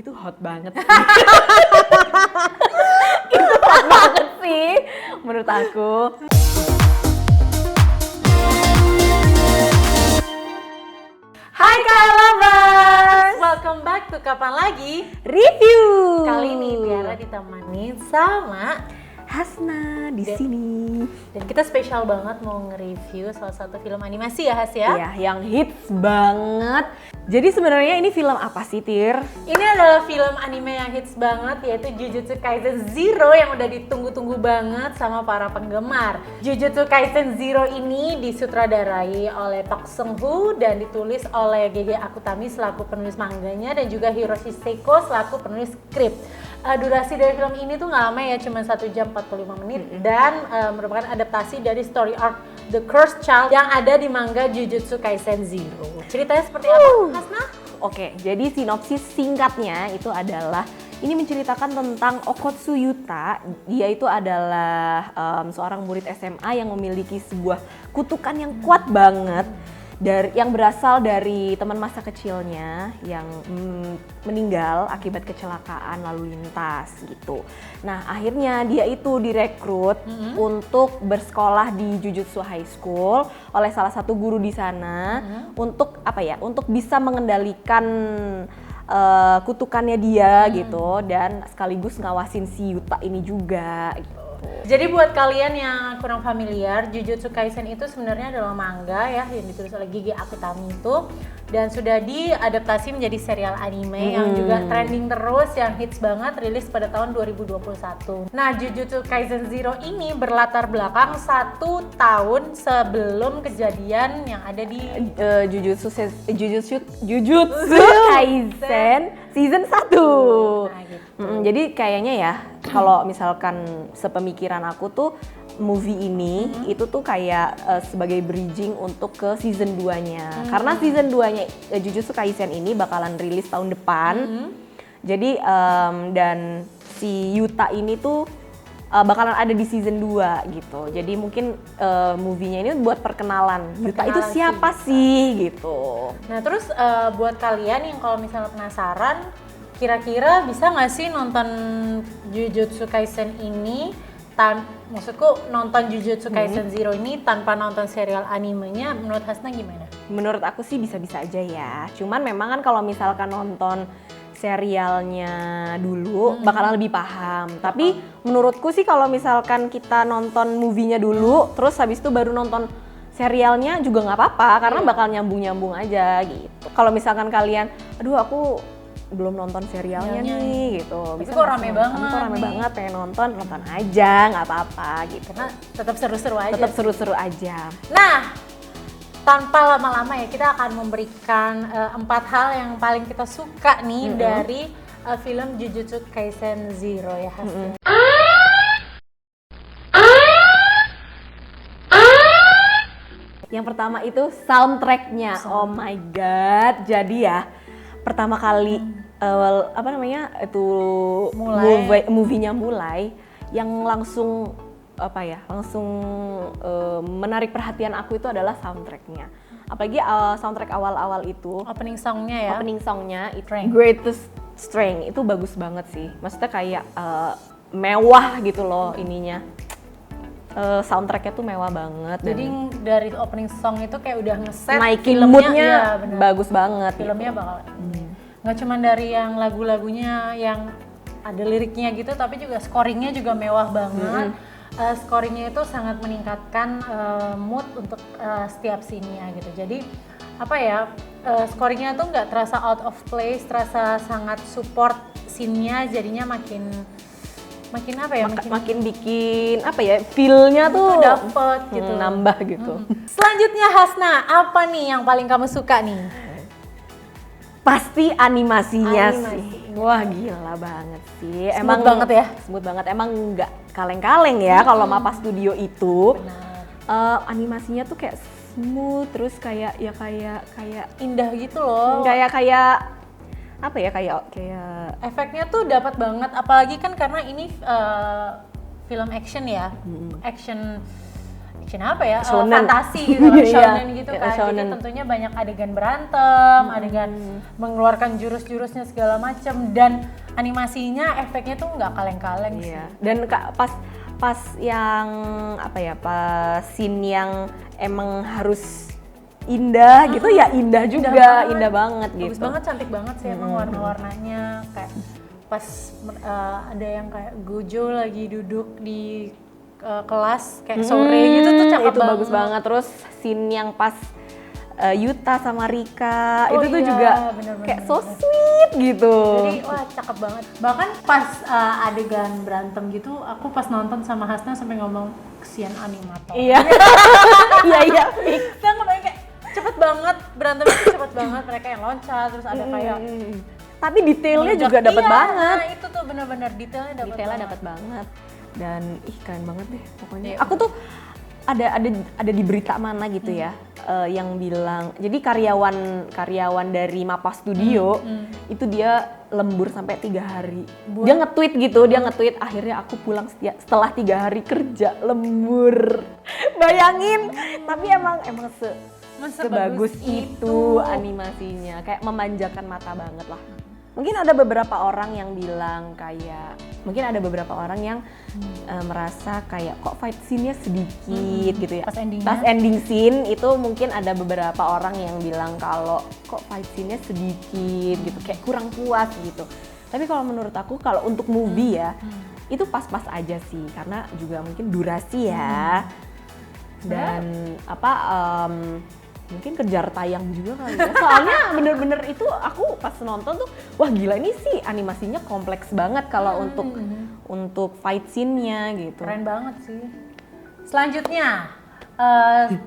Itu hot banget sih. Itu hot banget sih menurut aku. Hai K-Lovers! Welcome back to Kapan Lagi? Review. Kali ini Tiara ditemani sama Hasna di sini. dan kita spesial banget mau nge-review salah satu film animasi ya Has ya? Iya, yang hits banget. Jadi sebenarnya ini film apa sih, Tir? Ini adalah film anime yang hits banget yaitu Jujutsu Kaisen Zero yang udah ditunggu-tunggu banget sama para penggemar. Jujutsu Kaisen Zero ini disutradarai oleh Park Seung Woo dan ditulis oleh Gege Akutami selaku penulis manganya dan juga Hiroshi Seiko selaku penulis skrip. Durasi dari film ini tuh nggak lama ya, cuma 1 jam 45 menit dan merupakan adaptasi dari story arc The Cursed Child yang ada di manga Jujutsu Kaisen Zero. Ceritanya seperti apa, Hasna? Oke, jadi sinopsis singkatnya itu adalah ini menceritakan tentang Okotsu Yuta. Dia itu adalah seorang murid SMA yang memiliki sebuah kutukan yang kuat banget yang berasal dari teman masa kecilnya yang meninggal akibat kecelakaan lalu lintas gitu. Nah, akhirnya dia itu direkrut untuk bersekolah di Jujutsu High School oleh salah satu guru di sana untuk apa ya? Untuk bisa mengendalikan kutukannya dia gitu dan sekaligus ngawasin si Yuta ini juga gitu. Jadi buat kalian yang kurang familiar, Jujutsu Kaisen itu sebenarnya adalah manga ya yang ditulis oleh Gege Akutami itu dan sudah diadaptasi menjadi serial anime yang juga trending terus, yang hits banget, rilis pada tahun 2021. Nah, Jujutsu Kaisen Zero ini berlatar belakang 1 tahun sebelum kejadian yang ada di Jujutsu Kaisen season 1. Nah, gitu. Jadi kayaknya ya kalau misalkan sepemikiran aku tuh movie ini itu tuh kayak sebagai bridging untuk ke season 2-nya. Karena season 2-nya Jujutsu Kaisen ini bakalan rilis tahun depan. Jadi dan si Yuta ini tuh bakalan ada di season 2 gitu. Jadi mungkin movie-nya ini buat perkenalan Yuta itu siapa sih gitu. Nah, terus buat kalian yang kalau misalnya penasaran, kira-kira bisa nggak sih nonton Jujutsu Kaisen ini maksudku nonton Jujutsu Kaisen Zero ini tanpa nonton serial animenya, menurut Hasna gimana? Menurut aku sih bisa-bisa aja ya. Cuman memang kan kalau misalkan nonton serialnya dulu bakalan lebih paham. Tapi menurutku sih kalau misalkan kita nonton movie-nya dulu, terus habis itu baru nonton serialnya juga nggak apa-apa karena bakal nyambung-nyambung aja gitu. Kalau misalkan kalian, aduh aku belum nonton serialnya nih gitu. Bisa kok rame banget. Kok rame banget, pengen nonton aja, nggak apa-apa gitu. Karena tetap seru-seru aja. Tetap seru-seru aja. Nah, tanpa lama-lama ya kita akan memberikan 4 hal yang paling kita suka nih dari film Jujutsu Kaisen Zero ya Hasna. Yang pertama itu soundtracknya. Oh my god. Jadi ya pertama kali movie-nya mulai yang langsung menarik perhatian aku itu adalah soundtracknya. Apalagi soundtrack awal-awal itu. Opening songnya itu Greatest Strength itu bagus banget sih. Maksudnya kayak mewah gitu loh ininya. Soundtracknya tuh mewah banget. Jadi dari opening song itu kayak udah ngeset naikin moodnya bagus banget. Filmnya bakal nggak cuma dari yang lagu-lagunya yang ada liriknya gitu, tapi juga scoringnya juga mewah banget. Scoringnya itu sangat meningkatkan mood untuk setiap scene-nya gitu. Jadi apa ya, scoringnya tuh nggak terasa out of place, terasa sangat support scene-nya, jadinya makin bikin apa ya, feel-nya tuh dapet gitu, nambah gitu. Selanjutnya Hasna, apa nih yang paling kamu suka nih? Pasti animasinya sih. Wah, gila banget sih. Smooth banget ya? Smooth banget, emang nggak kaleng-kaleng ya kalau Mappa Studio itu. Animasinya tuh kayak smooth, terus kayak indah gitu loh. Kayak apa ya, kayak efeknya tuh dapat banget, apalagi kan karena ini film action ya. Action action apa ya? Shonen. Fantasi gitu kan, Iya, shonen gitu kan. shonen. Jadi tentunya banyak adegan berantem, adegan mengeluarkan jurus-jurusnya segala macam, dan animasinya efeknya tuh nggak kaleng-kaleng sih. Iya. Dan pas yang apa ya, pas scene yang emang harus indah gitu ya, indah juga, indah banget gitu. Bagus banget, cantik banget sih emang warna-warnanya. Kayak pas ada yang kayak Gojo lagi duduk di kelas kayak sore gitu tuh cakep itu banget. bagus banget. Terus scene yang pas Yuta sama Rika Oh itu tuh iya, juga bener-bener. kayak so sweet gitu. Jadi wah cakep banget. Bahkan pas adegan berantem gitu, aku pas nonton sama Hasna sampai ngomong kesian animator. Iya. Iya. Kita ngebayang kayak cepet banget, berantemnya tuh cepet banget, mereka yang loncat, terus ada kayak Tapi detailnya juga meledak. dapat Iya, banget. Nah itu tuh bener-bener detailnya Dapat banget. Dan keren banget deh pokoknya. Iya. Aku tuh ada di berita mana gitu ya, yang bilang jadi karyawan dari Mappa Studio itu dia lembur sampai 3 hari. Dia nge-tweet gitu, dia nge-tweet akhirnya aku pulang setelah 3 hari kerja lembur. Bayangin, tapi emang sebagus itu animasinya, kayak memanjakan mata banget lah. Mungkin ada beberapa orang yang bilang kayak, mungkin ada beberapa orang yang merasa kayak kok fight scene-nya sedikit gitu ya. Pas ending scene itu mungkin ada beberapa orang yang bilang kalau kok fight scene-nya sedikit gitu, kayak kurang puas gitu. Tapi kalau menurut aku kalau untuk movie ya, itu pas-pas aja sih, karena juga mungkin durasi ya. Dan mungkin kejar tayang juga kali ya. Soalnya bener-bener itu aku pas nonton tuh, wah gila ini sih animasinya kompleks banget kalau untuk fight scene-nya gitu. keren banget sih. Selanjutnya,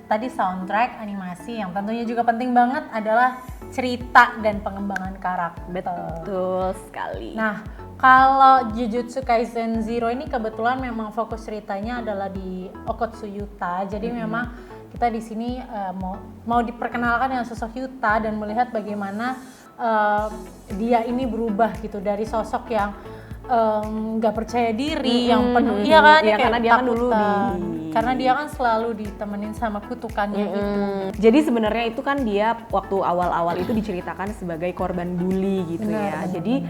tadi soundtrack, animasi, yang tentunya juga penting banget adalah cerita dan pengembangan karakter. Betul sekali. Nah, kalau Jujutsu Kaisen Zero ini kebetulan memang fokus ceritanya adalah di Okotsu Yuta. Jadi memang kita di sini mau diperkenalkan dengan sosok Yuta dan melihat bagaimana dia ini berubah gitu dari sosok yang nggak percaya diri, yang penuh kan, ya, kayak karena dia kan dulu karena dia kan selalu ditemenin sama kutukannya itu. Jadi sebenarnya itu kan dia waktu awal-awal itu diceritakan sebagai korban bully gitu ya. Jadi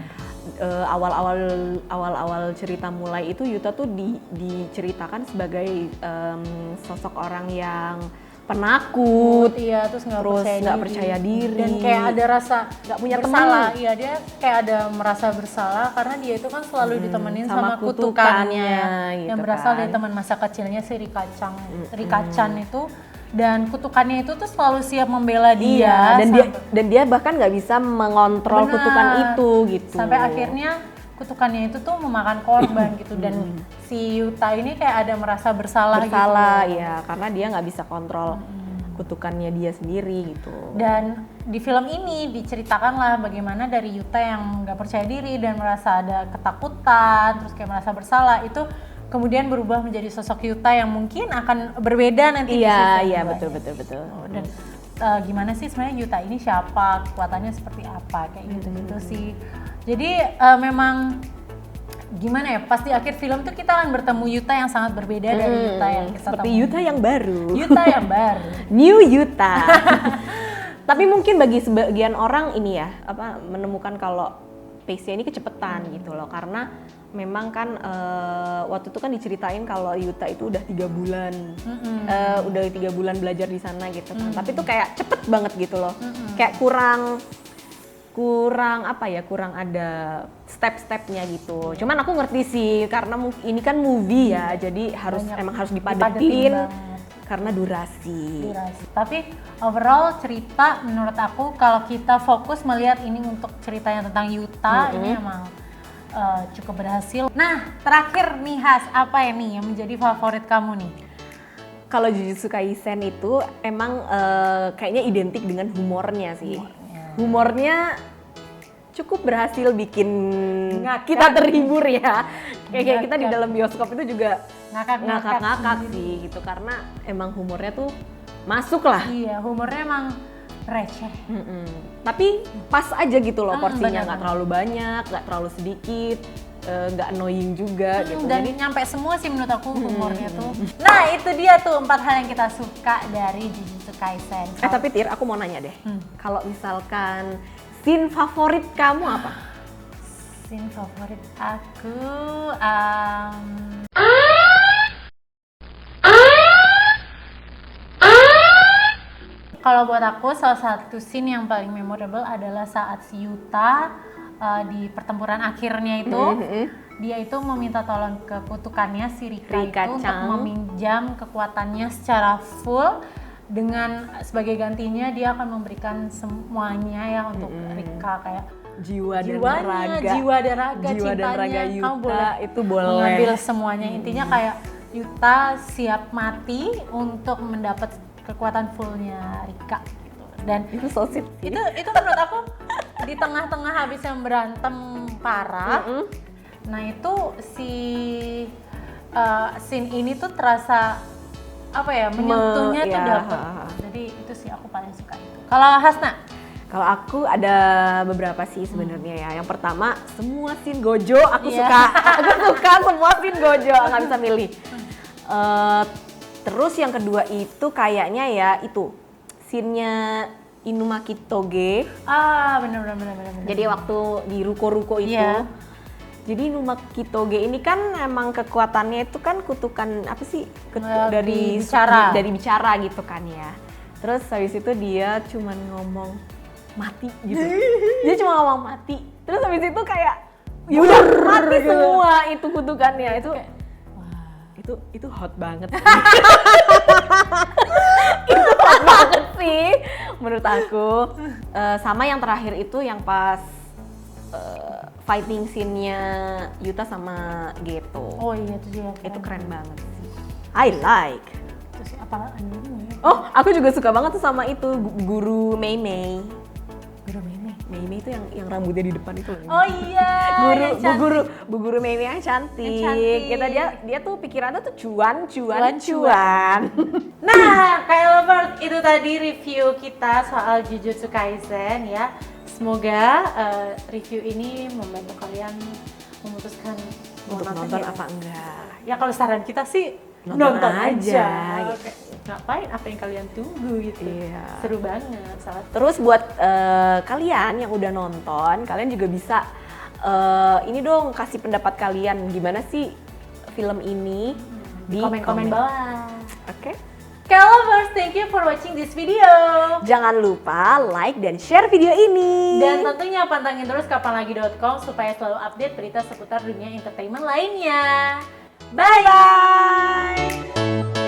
awal-awal cerita mulai itu Yuta tuh diceritakan sebagai sosok orang yang penakut, iya, terus nggak percaya diri, dan kayak ada rasa nggak punya bersalah. teman. Iya, dia kayak ada merasa bersalah karena dia itu kan selalu ditemenin sama kutukannya gitu yang berasal kan. dari teman masa kecilnya si Rika-chan itu. Dan kutukannya itu tuh selalu siap membela dia, dan dia bahkan nggak bisa mengontrol kutukan itu gitu. Sampai akhirnya kutukannya itu tuh memakan korban gitu, dan si Yuta ini kayak ada merasa bersalah gitu. Ya, karena dia nggak bisa kontrol kutukannya dia sendiri gitu. Dan di film ini diceritakanlah bagaimana dari Yuta yang nggak percaya diri dan merasa ada ketakutan, terus kayak merasa bersalah, itu kemudian berubah menjadi sosok Yuta yang mungkin akan berbeda nanti di season 2. Iya, betul. Dan gimana sih sebenarnya Yuta ini siapa, kekuatannya seperti apa, kayak gitu-gitu sih. Jadi memang gimana ya, pas di akhir film tuh kita akan bertemu Yuta yang sangat berbeda dari Yuta yang kita seperti temui. Yuta yang baru. New Yuta. Tapi mungkin bagi sebagian orang ini ya, menemukan kalau pace-nya ini kecepatan gitu loh, karena memang kan waktu itu kan diceritain kalau Yuta itu udah 3 bulan, udah 3 bulan belajar di sana gitu kan. Tapi itu kayak cepet banget gitu loh, kayak kurang ada step-stepnya gitu. Cuman aku ngerti sih karena ini kan movie ya, jadi emang harus dipadetin karena durasi. Tapi overall cerita menurut aku kalau kita fokus melihat ini untuk ceritanya tentang Yuta, ini emang cukup berhasil. Nah, terakhir nih Has, apa ya nih yang menjadi favorit kamu nih? Kalau Jujutsu Kaisen itu emang kayaknya identik dengan humornya sih. Humornya cukup berhasil bikin kita terhibur ya. Kayak kita di dalam bioskop itu juga ngakak-ngakak sih gitu, karena emang humornya tuh masuk lah. Iya, humornya emang receh. Tapi pas aja gitu loh porsinya, nggak terlalu banyak, nggak terlalu sedikit. nggak annoying juga gitu. Dan nyampe semua sih menurut aku humornya tuh. Nah itu dia tuh 4 hal yang kita suka dari Jujutsu Kaisen. Tapi Tir, aku mau nanya deh, kalau misalkan scene favorit kamu apa? Scene favorit aku, kalau buat aku salah satu scene yang paling memorable adalah saat si Yuta di pertempuran akhirnya itu dia itu meminta tolong ke kutukannya si Rika itu untuk meminjam kekuatannya secara full, dengan sebagai gantinya dia akan memberikan semuanya ya untuk Rika, kayak jiwa dan raga cintanya Yuta, kamu boleh itu boleh mengambil semuanya. Intinya kayak Yuta siap mati untuk mendapat kekuatan fullnya Rika gitu. Dan itu so sweet sih. itu menurut aku di tengah-tengah habisnya berantem parah. Nah itu si scene ini tuh terasa apa ya, menyentuhnya tuh dapet. Jadi itu sih aku paling suka itu. Kalau Hasna? Kalau aku ada beberapa sih sebenarnya ya. Yang pertama, semua scene Gojo aku suka. Aku suka semua scene Gojo, nggak bisa milih. Terus yang kedua itu kayaknya ya itu scene-nya Inumaki Toge. Bener. Jadi waktu di ruko-ruko itu. Jadi Inumaki Toge ini kan emang kekuatannya itu kan kutukan apa sih? Dari bicara gitu kan ya. Terus habis itu dia cuman ngomong mati gitu. Dia cuma ngomong mati. Terus habis itu kayak ya udah mati gitu. Semua itu kutukannya itu hot banget sih. Itu hot banget sih menurut aku. Sama yang terakhir itu yang pas fighting scene-nya Yuta sama Geto. Oh iya itu juga itu keren banget sih. I like. Terus apa anime? Oh, aku juga suka banget tuh sama itu Guru Mei Mei. Guru Mei Mei. Mei Mei itu yang rambutnya di depan itu. Oh iya. Bu Guru Mei Mei yang cantik. Kita dia tuh pikirannya tuh cuan. Nah, kayak lovers, itu tadi review kita soal Jujutsu Kaisen ya. Semoga review ini membantu kalian memutuskan untuk nonton apa enggak. Ya kalau saran kita sih nonton aja. Gitu. Ngapain, apa yang kalian tunggu gitu. Iya. Seru banget. Terus buat kalian yang udah nonton, kalian juga bisa ini dong kasih pendapat kalian gimana sih film ini di komen-komen bawah. Oke. Lovers, thank you for watching this video. Jangan lupa like dan share video ini. Dan tentunya pantengin terus kapanlagi.com supaya selalu update berita seputar dunia entertainment lainnya. Bye!